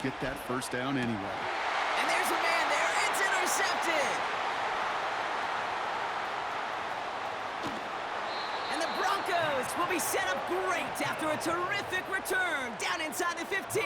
get that first down anyway. And there's a man there. It's intercepted. And the Broncos will be set up great after a terrific return down inside the 15.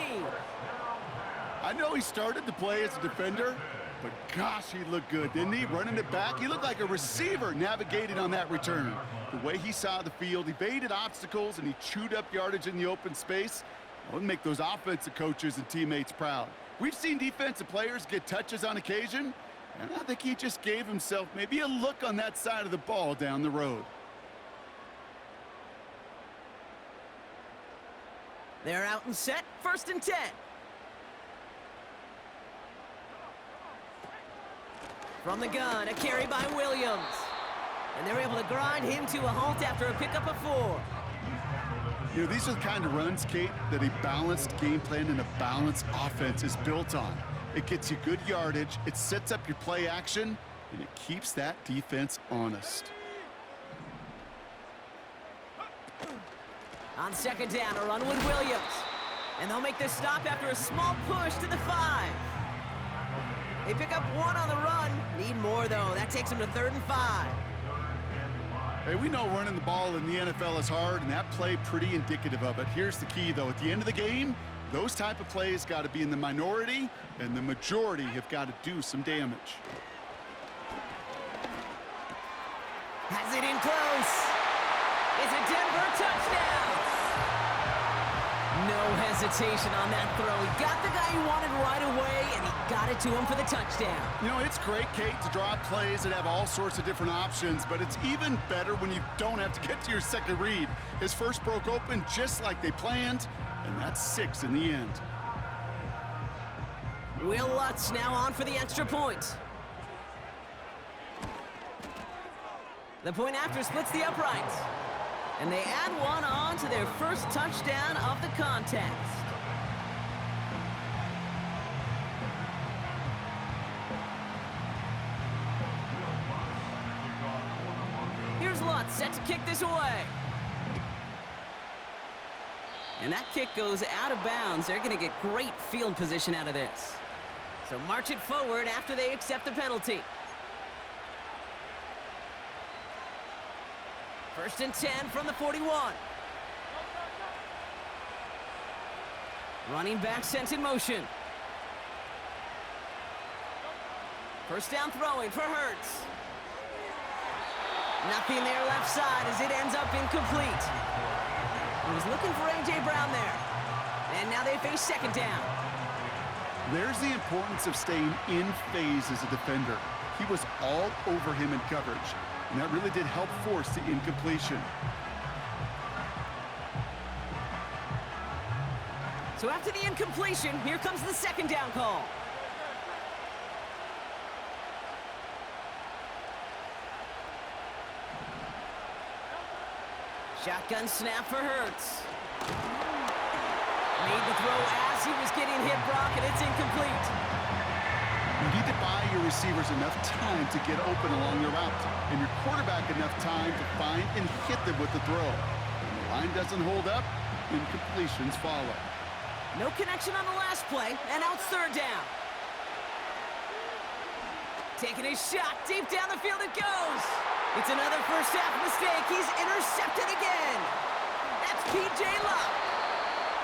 I know he started to play as a defender, but gosh, he looked good, didn't he? Running it back, he looked like a receiver navigating on that return. The way he saw the field, he evaded obstacles, and he chewed up yardage in the open space. That would make those offensive coaches and teammates proud. We've seen defensive players get touches on occasion, and I think he just gave himself maybe a look on that side of the ball down the road. They're out and set, 1st and 10. From the gun, a carry by Williams. And they're able to grind him to a halt after a pickup of 4. You know, these are the kind of runs, Kate, that a balanced game plan and a balanced offense is built on. It gets you good yardage, it sets up your play action, and it keeps that defense honest. On 2nd down, a run with Williams. And they'll make this stop after a small push to the 5. They pick up 1 on the run. Need more, though. That takes them to 3rd and 5. Hey, we know running the ball in the NFL is hard, and that play pretty indicative of it. Here's the key, though. At the end of the game, those type of plays got to be in the minority, and the majority have got to do some damage. Has it in close. It's a Denver touchdown. No hesitation on that throw. He got the guy he wanted right away, and he got it to him for the touchdown. You know, it's great, Kate, to draw up plays that have all sorts of different options, but it's even better when you don't have to get to your second read. His first broke open just like they planned, and that's 6 in the end. Will Lutz now on for the extra point. The point after splits the uprights. And they add 1 on to their first touchdown of the contest. Here's Lutz set to kick this away. And that kick goes out of bounds. They're going to get great field position out of this. So march it forward after they accept the penalty. 1st and 10 from the 41. Running back sent in motion. 1st down throwing for Hurts. Nothing there left side as it ends up incomplete. He was looking for A.J. Brown there. And now they face 2nd down. There's the importance of staying in phase as a defender. He was all over him in coverage, and that really did help force the incompletion. So after the incompletion, here comes the 2nd down call. Shotgun snap for Hurts. Made the throw as he was getting hit, Brock, and it's incomplete. You need to buy your receivers enough time to get open along the route, and your quarterback enough time to find and hit them with the throw. When the line doesn't hold up, incompletions follow. No connection on the last play, and now it's 3rd down. Taking a shot deep down the field it goes. It's another first half mistake. He's intercepted again. That's P.J. Locke.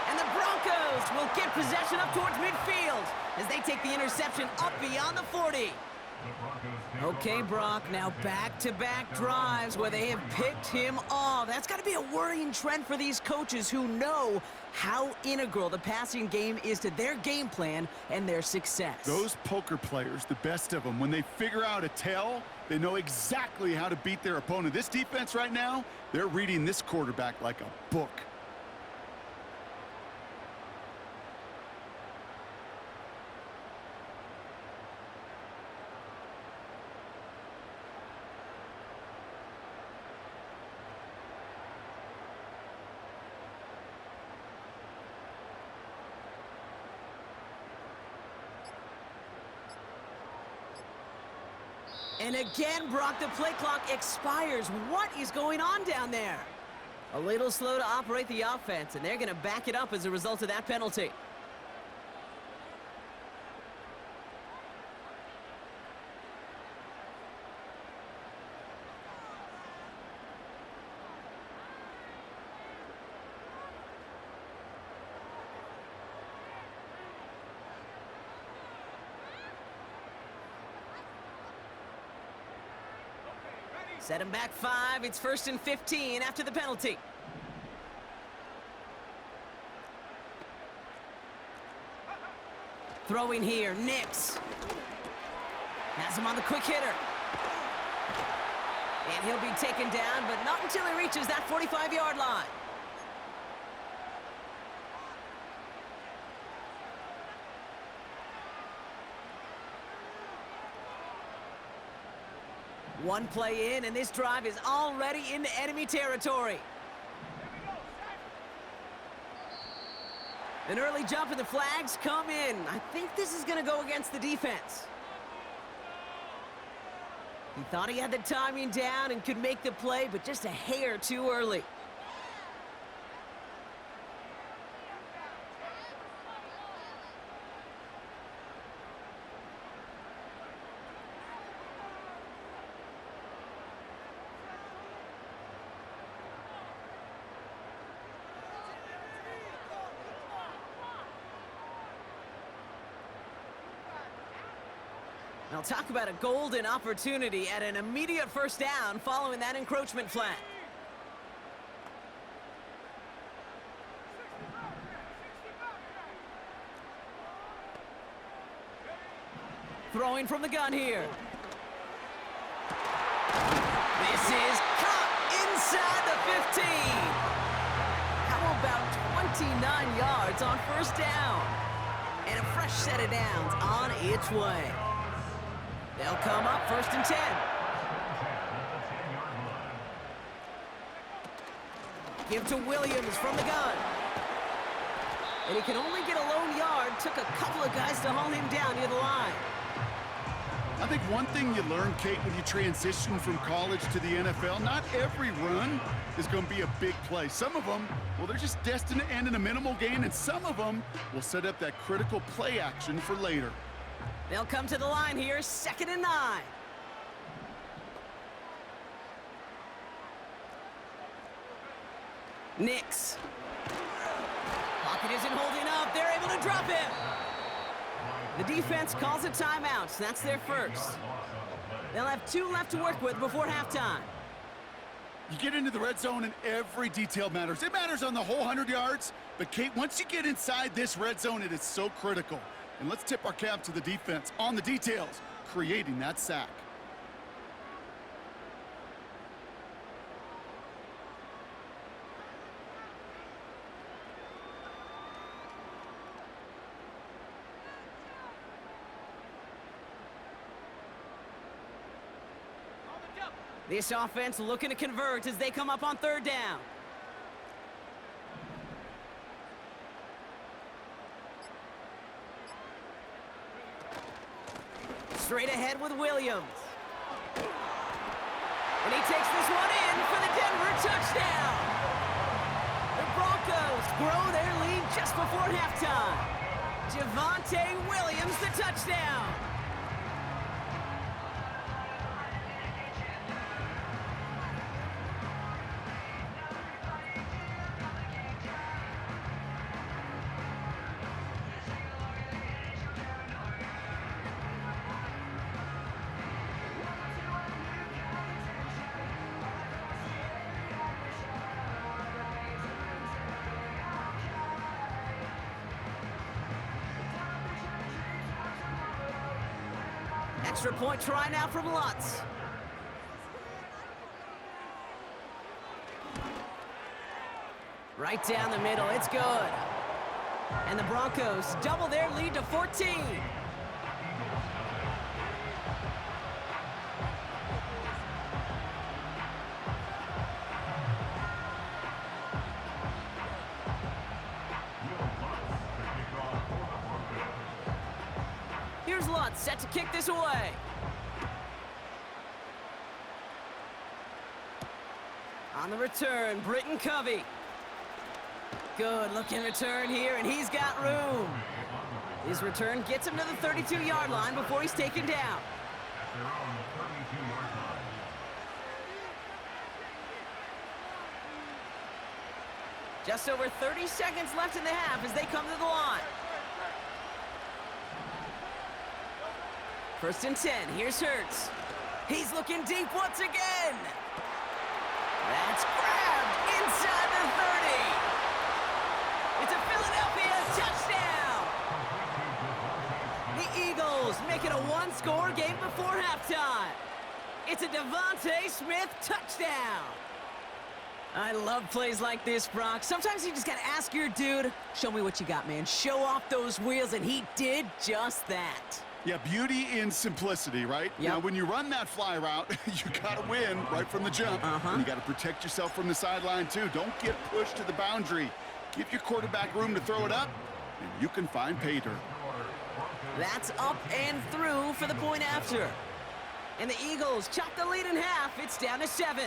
And the Broncos will get possession up towards midfield as they take the interception up beyond the 40. Okay, Brock, now back-to-back drives where they have picked him off. That's got to be a worrying trend for these coaches who know how integral the passing game is to their game plan and their success. Those poker players, the best of them, when they figure out a tell, they know exactly how to beat their opponent. This defense right now, they're reading this quarterback like a book. And again, Brock, the play clock expires. What is going on down there? A little slow to operate the offense, and they're going to back it up as a result of that penalty. Set him back 5. It's 1st and 15 after the penalty. Throwing here, Nix. Has him on the quick hitter. And he'll be taken down, but not until he reaches that 45-yard line. One play in, and this drive is already into enemy territory. An early jump and the flags come in. I think this is going to go against the defense. He thought he had the timing down and could make the play, but just a hair too early. Now talk about a golden opportunity at an immediate first down following that encroachment flag. Throwing from the gun here. This is caught inside the 15. How about 29 yards on first down? And a fresh set of downs on its way. They'll come up 1st and 10. Give to Williams from the gun. And he can only get a lone yard. Took a couple of guys to haul him down near the line. I think one thing you learn, Kate, when you transition from college to the NFL, not every run is going to be a big play. Some of them, well, they're just destined to end in a minimal gain, and some of them will set up that critical play action for later. They'll come to the line here, 2nd and 9. Nix. Pocket isn't holding up. They're able to drop him. The defense calls a timeout. That's their first. They'll have 2 left to work with before halftime. You get into the red zone and every detail matters. It matters on the whole 100 yards. But, Kate, once you get inside this red zone, it is so critical. And let's tip our cap to the defense on the details, creating that sack. This offense looking to convert as they come up on 3rd down. Straight ahead with Williams. And he takes this one in for the Denver touchdown. The Broncos grow their lead just before halftime. Javonte Williams, the touchdown. Extra point try now from Lutz. Right down the middle, it's good. And the Broncos double their lead to 14. Here's Lutz set to kick this away. On the return, Britton Covey. Good looking return here, and he's got room. His return gets him to the 32-yard line before he's taken down. Just over 30 seconds left in the half as they come to the line. 1st and 10, here's Hurts. He's looking deep once again. That's grabbed inside the 30. It's a Philadelphia touchdown. The Eagles make it a one-score game before halftime. It's a Devontae Smith touchdown. I love plays like this, Brock. Sometimes you just got to ask your dude, show me what you got, man. Show off those wheels, and he did just that. Yeah, beauty in simplicity, right? Yep. Now, when you run that fly route, you got to win right from the jump. And you got to protect yourself from the sideline, too. Don't get pushed to the boundary. Give your quarterback room to throw it up, and you can find pay dirt. That's up and through for the point after. And the Eagles chop the lead in half. It's down to 7.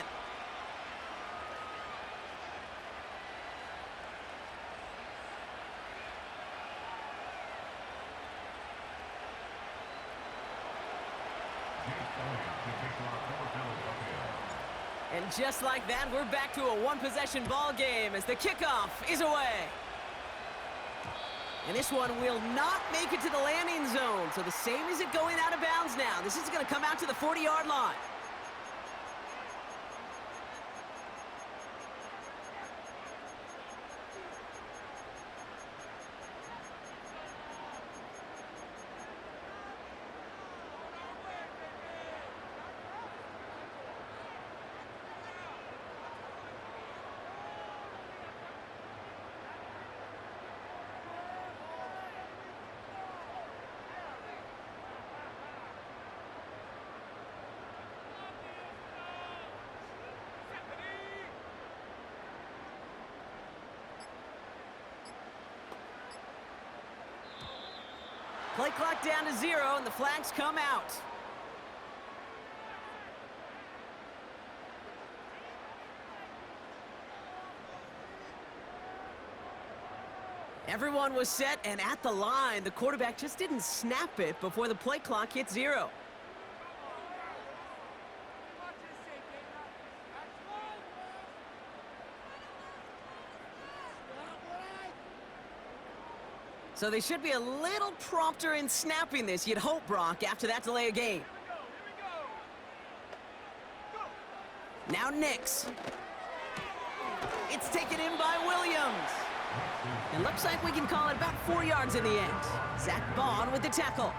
And just like that, we're back to a one-possession ball game as the kickoff is away. And this one will not make it to the landing zone. So the same as it going out of bounds now. This is going to come out to the 40-yard line. Play clock down to 0, and the flags come out. Everyone was set and at the line. The quarterback just didn't snap it before the play clock hit 0. So they should be a little prompter in snapping this, you'd hope, Brock, after that delay of game. Now Nix. It's taken in by Williams. It looks like we can call it about 4 yards in the end. Zach Bond with the tackle.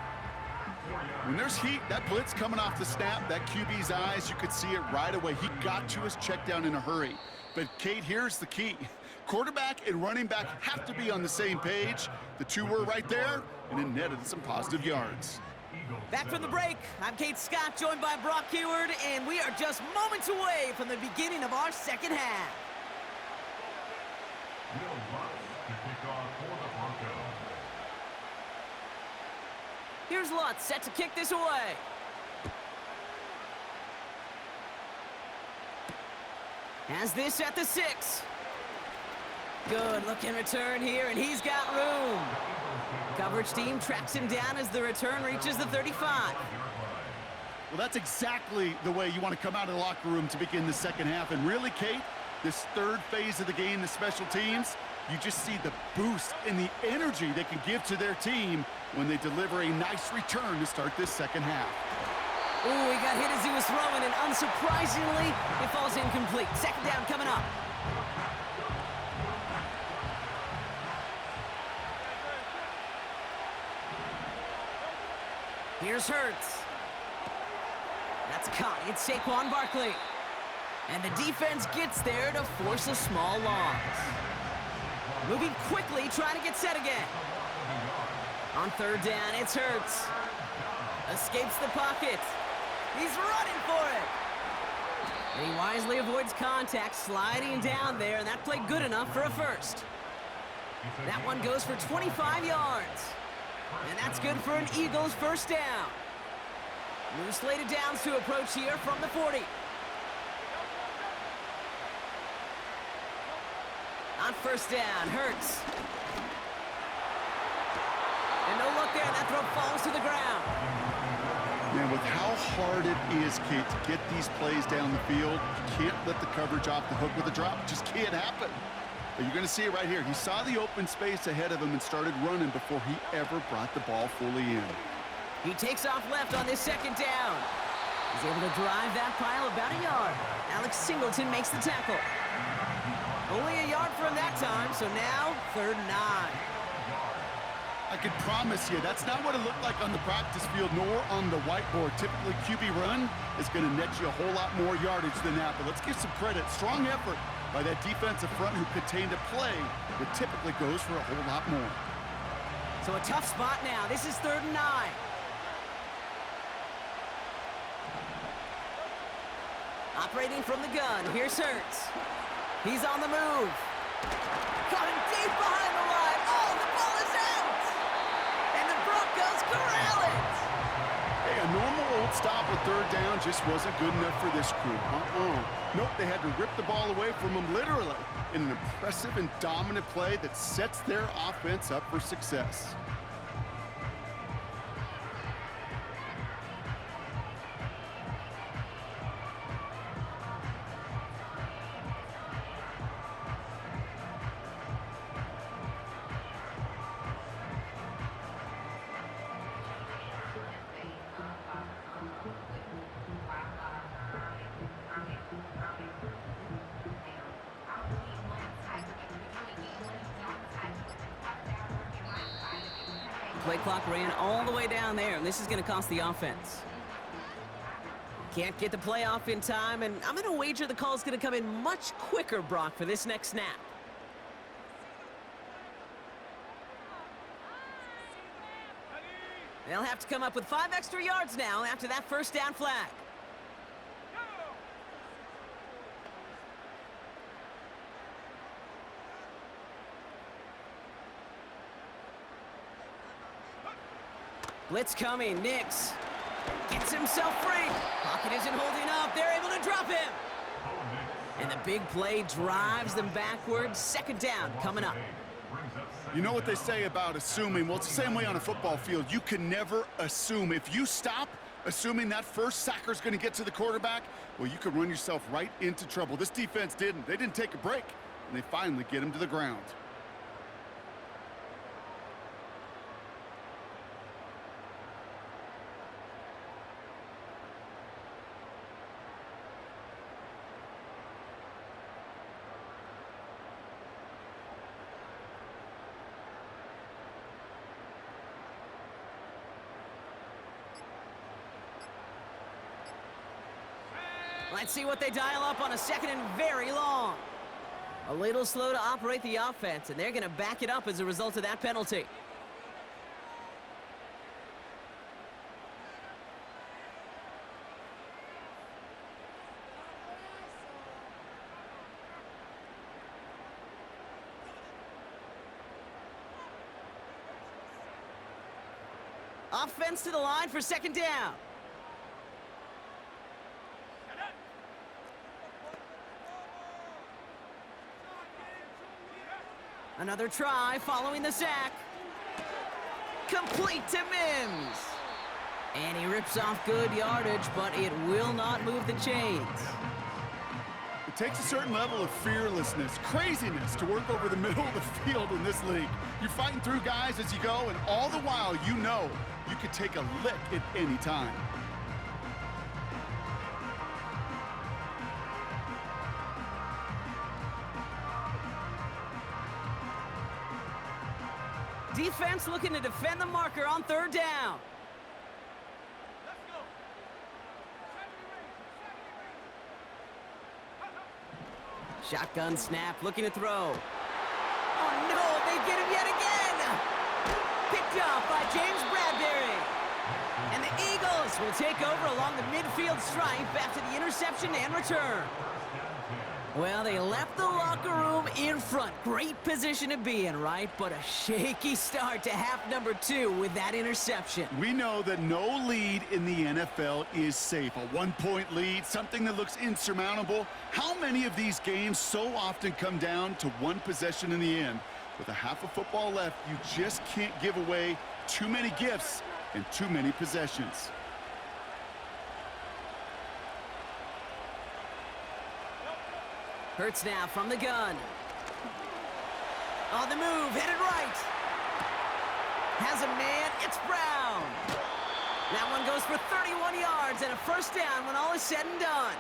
When there's heat, that blitz coming off the snap, that QB's eyes, you could see it right away. He got to his check down in a hurry. But, Kate, here's the key. Quarterback and running back have to be on the same page. The two were right there, and it netted some positive yards. Back from the break, I'm Kate Scott, joined by Brock Heward, and we are just moments away from the beginning of our second half. Here's Lutz set to kick this away. Has this at the 6. Good looking return here, and he's got room. Coverage team tracks him down as the return reaches the 35. Well, that's exactly the way you want to come out of the locker room to begin the second half. And really, Kate, this third phase of the game, the special teams, you just see the boost and the energy they can give to their team when they deliver a nice return to start this second half. Ooh, he got hit as he was throwing, and unsurprisingly, it falls incomplete. Second down coming up. Here's Hurts. That's caught. It's Saquon Barkley. And the defense gets there to force a small loss. Moving quickly, trying to get set again. On third down, it's Hurts. Escapes the pocket. He's running for it. And he wisely avoids contact, sliding down there, and that played good enough for a first. That one goes for 25 yards. And that's good for an Eagles first down. New slated downs to approach here from the 40. On first down, Hurts. And no look there, that throw falls to the ground. Man, with how hard it is, Kate, to get these plays down the field, you can't let the coverage off the hook with a drop. It just can't happen. But you're going to see it right here. He saw the open space ahead of him and started running before he ever brought the ball fully in. He takes off left on this second down. He's able to drive that pile about a yard. Alex Singleton makes the tackle. Only a yard for him that time, so now 3rd and 9. I can promise you, that's not what it looked like on the practice field nor on the whiteboard. Typically, QB run is going to net you a whole lot more yardage than that. But let's give some credit. Strong effort by that defensive front who contained a play that typically goes for a whole lot more. So a tough spot now. This is 3rd and 9. Operating from the gun, here's Hurts. He's on the move. Caught him deep behind the line. Oh, the ball is out! And the Broncos corral it! Hey, a normal old stop with 3rd down just wasn't good enough for this crew. Nope, they had to rip the ball away from them literally in an impressive and dominant play that sets their offense up for success. Play clock ran all the way down there, and this is going to cost the offense. Can't get the play off in time, and I'm going to wager the call's going to come in much quicker, Brock, for this next snap. They'll have to come up with 5 extra yards now after that 1st down flag. Blitz coming, Nix gets himself free. Pocket isn't holding up, they're able to drop him. And the big play drives them backwards. 2nd down coming up. You know what they say about assuming? Well, it's the same way on a football field. You can never assume. If you stop assuming that first sacker's going to get to the quarterback, well, you could run yourself right into trouble. This defense didn't. They didn't take a break, and they finally get him to the ground. Let's see what they dial up on a 2nd and very long. A little slow to operate the offense, and they're going to back it up as a result of that penalty. Offense to the line for 2nd down. Another try following the sack. Complete to Mims. And he rips off good yardage, but it will not move the chains. It takes a certain level of fearlessness, craziness to work over the middle of the field in this league. You're fighting through guys as you go, and all the while you know you could take a lick at any time. Defense looking to defend the marker on 3rd down. Shotgun snap, looking to throw. Oh no, they get him yet again! Picked up by James Bradbury. And the Eagles will take over along the midfield stripe after the interception and return. Well, they left the locker room in front. Great position to be in, right? But a shaky start to half number 2 with that interception. We know that no lead in the NFL is safe. A 1-point lead, something that looks insurmountable. How many of these games so often come down to one possession in the end? With a half of football left, you just can't give away too many gifts and too many possessions. Hurts now from the gun. On the move, headed right. Has a man, it's Brown. That one goes for 31 yards and a first down when all is said and done.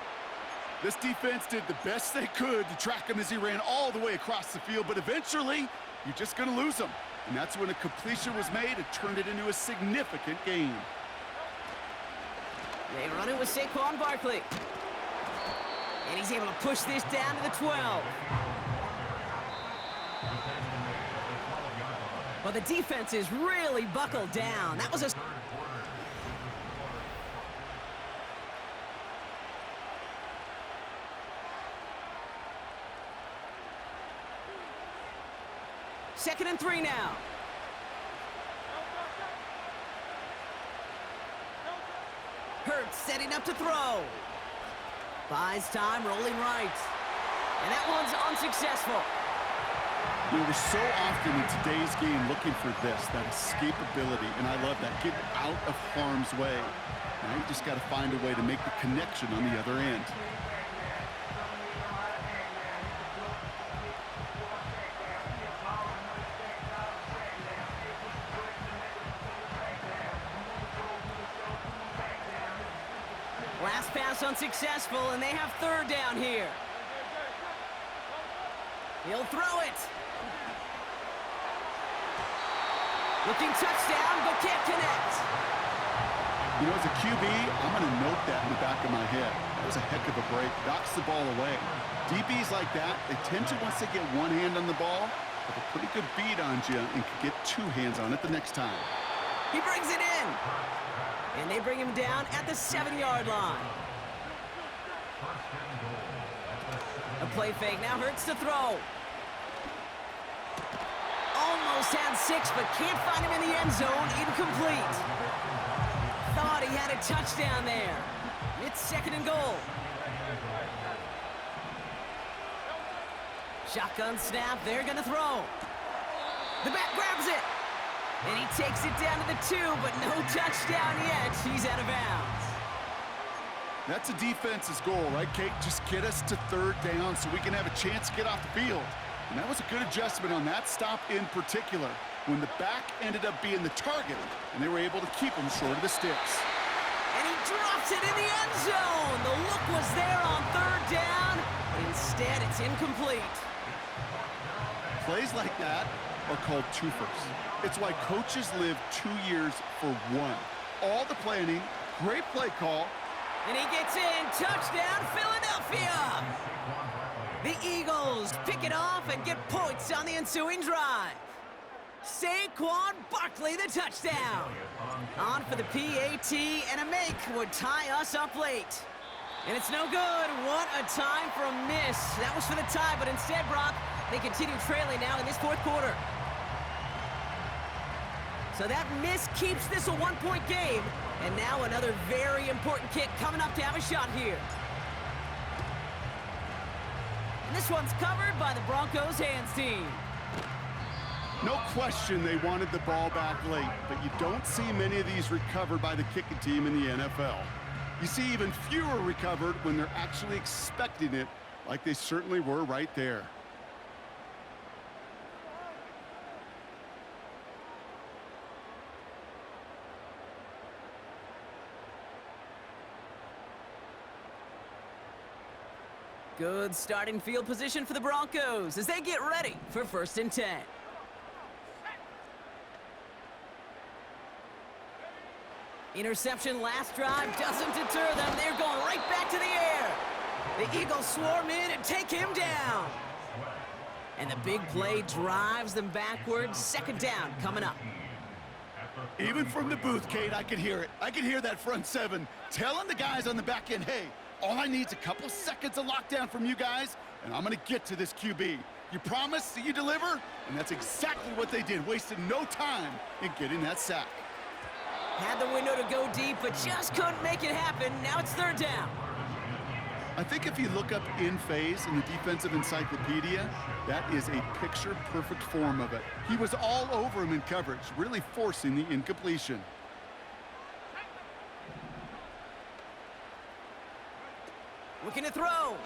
This defense did the best they could to track him as he ran all the way across the field, but eventually, you're just going to lose him. And that's when a completion was made and turned it into a significant gain. They run it with Saquon Barkley. And he's able to push this down to the 12. Well, the defense is really buckled down. That was a... Second and 3 now. Hurts setting up to throw. Buys time, rolling right. And that one's unsuccessful. You know, we're so often in today's game looking for this, that escapability, and I love that. Get out of harm's way. Now you just got to find a way to make the connection on the other end. Last pass unsuccessful, and they have third down here. He'll throw it. Looking touchdown, but can't connect. You know, as a QB, I'm going to note that in the back of my head. That was a heck of a break. Knocks the ball away. DBs like that, they tend to, once they get one hand on the ball, have a pretty good beat on you and can get two hands on it the next time. He brings it in. And they bring him down at the 7-yard line. A play fake now Hurts to throw. Almost had 6, but can't find him in the end zone. Incomplete. Thought he had a touchdown there. It's second and goal. Shotgun snap, they're gonna throw. The back grabs it. And he takes it down to the 2, but no touchdown yet. He's out of bounds. That's a defense's goal, right, Kate? Just get us to third down so we can have a chance to get off the field. And that was a good adjustment on that stop in particular, when the back ended up being the target, and they were able to keep him short of the sticks. And he drops it in the end zone. The look was there on third down, but instead it's incomplete. Plays like that are called twofers. It's why coaches live 2 years for one. All the planning, great play call. And he gets in. Touchdown, Philadelphia! The Eagles pick it off and get points on the ensuing drive. Saquon Barkley, the touchdown. On for the PAT, and a make would tie us up late. And it's no good. What a time for a miss. That was for the tie, but instead, Brock, they continue trailing now in this fourth quarter. So that miss keeps this a one-point game. And now another very important kick coming up to have a shot here. And this one's covered by the Broncos hands team. No question they wanted the ball back late, but you don't see many of these recovered by the kicking team in the NFL. You see even fewer recovered when they're actually expecting it, like they certainly were right there. Good starting field position for the Broncos as they get ready for 1st and 10. Interception last drive doesn't deter them. They're going right back to the air. The Eagles swarm in and take him down. And the big play drives them backwards. 2nd down coming up. Even from the booth, Kate, I could hear it. I could hear that front seven telling the guys on the back end, hey, all I need is a couple seconds of lockdown from you guys, and I'm going to get to this QB. You promise that you deliver? And that's exactly what they did, wasted no time in getting that sack. Had the window to go deep, but just couldn't make it happen. Now it's 3rd down. I think if you look up in phase in the defensive encyclopedia, that is a picture-perfect form of it. He was all over him in coverage, really forcing the incompletion. Looking to throw.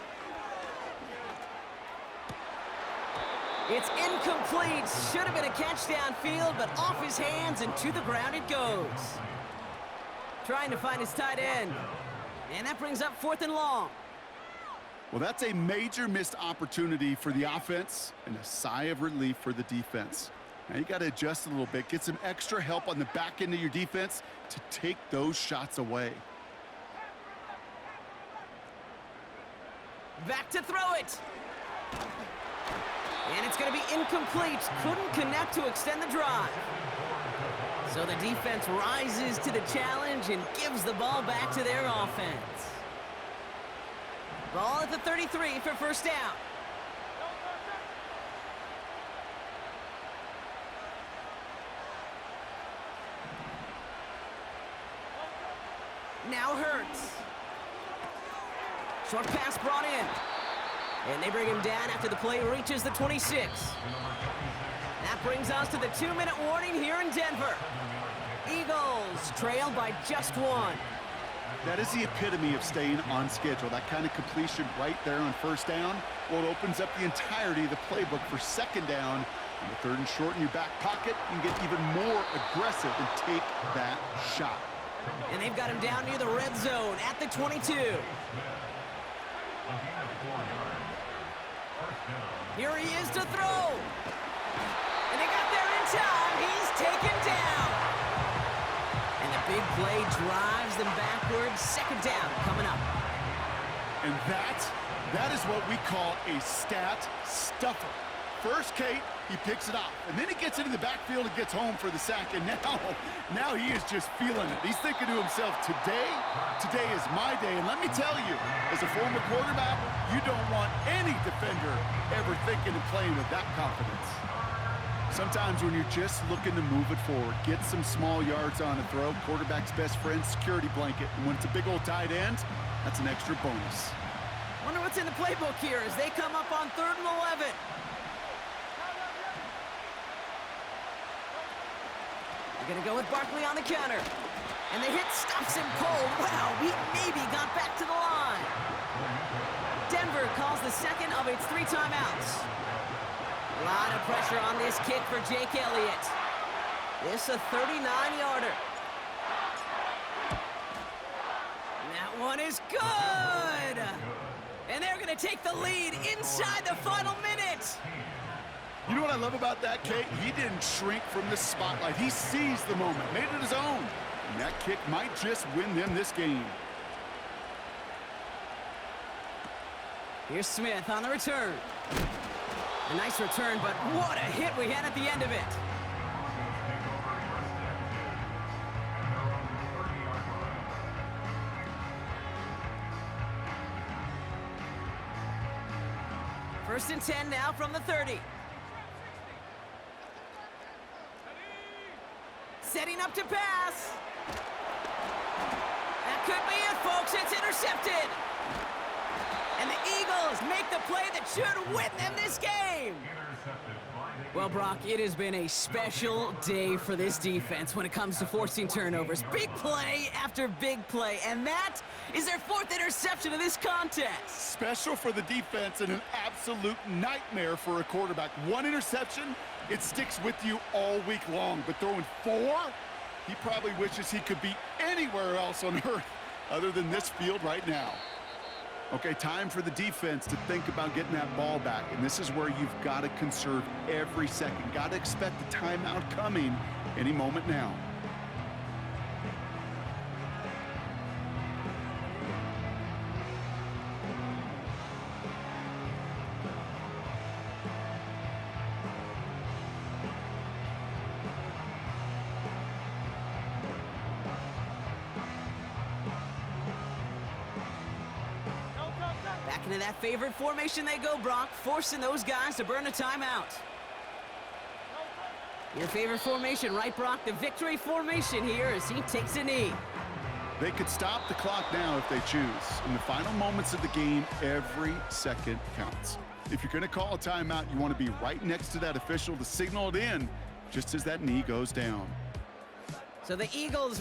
It's incomplete. Should have been a catch downfield, but off his hands and to the ground it goes. trying to find his tight end. And that brings up 4th and long. Well, that's a major missed opportunity for the offense and a sigh of relief for the defense. Now you got to adjust a little bit, get some extra help on the back end of your defense to take those shots away. Back to throw it. And it's going to be incomplete. Couldn't connect to extend the drive. So the defense rises to the challenge and gives the ball back to their offense. Ball at the 33 for first down. Now Hurts. Short pass brought in. And they bring him down after the play reaches the 26. That brings us to the 2-minute warning here in Denver. Eagles trail by just 1. That is the epitome of staying on schedule. That kind of completion right there on first down. Well, it opens up the entirety of the playbook for second down. On the 3rd and short in your back pocket, you can get even more aggressive and take that shot. And they've got him down near the red zone at the 22. Here he is to throw. And they got there in time. He's taken down. And the big play drives them backwards. Second down coming up. And that is what we call a stat stuffer. First, Kate, he picks it off. And then he gets into the backfield and gets home for the sack. And now he is just feeling it. He's thinking to himself, today is my day. And let me tell you, as a former quarterback, you don't want any defender ever thinking and playing with that confidence. Sometimes when you're just looking to move it forward, get some small yards on a throw, quarterback's best friend, security blanket. And when it's a big old tight end, that's an extra bonus. Wonder what's in the playbook here as they come up on 3rd and 11. They're gonna go with Barkley on the counter. And the hit stops him cold. Wow, he maybe got back to the line. Denver calls the second of its 3 timeouts. A lot of pressure on this kick for Jake Elliott. This a 39-yarder. That one is good. And they're gonna take the lead inside the final minute. You know what I love about that, Kate? He didn't shrink from the spotlight. He seized the moment, made it his own. And that kick might just win them this game. Here's Smith on the return. A nice return, but what a hit we had at the end of it. First and 10 now from the 30. Setting up to pass. That could be it, folks. It's intercepted. And the Eagles make the play that should win them this game. Well, Brock, it has been a special day for this defense when it comes to forcing turnovers. Big play after big play, and that is their 4th interception of this contest. Special for the defense and an absolute nightmare for a quarterback. 1 interception, it sticks with you all week long. But throwing 4, he probably wishes he could be anywhere else on earth other than this field right now. Okay, time for the defense to think about getting that ball back. And this is where you've got to conserve every second. Got to expect the timeout coming any moment now. Back into that favorite formation they go, Brock, forcing those guys to burn a timeout. Your favorite formation, right, Brock? The victory formation here as he takes a knee. They could stop the clock now if they choose. In the final moments of the game, every second counts. If you're going to call a timeout, you want to be right next to that official to signal it in just as that knee goes down. So the Eagles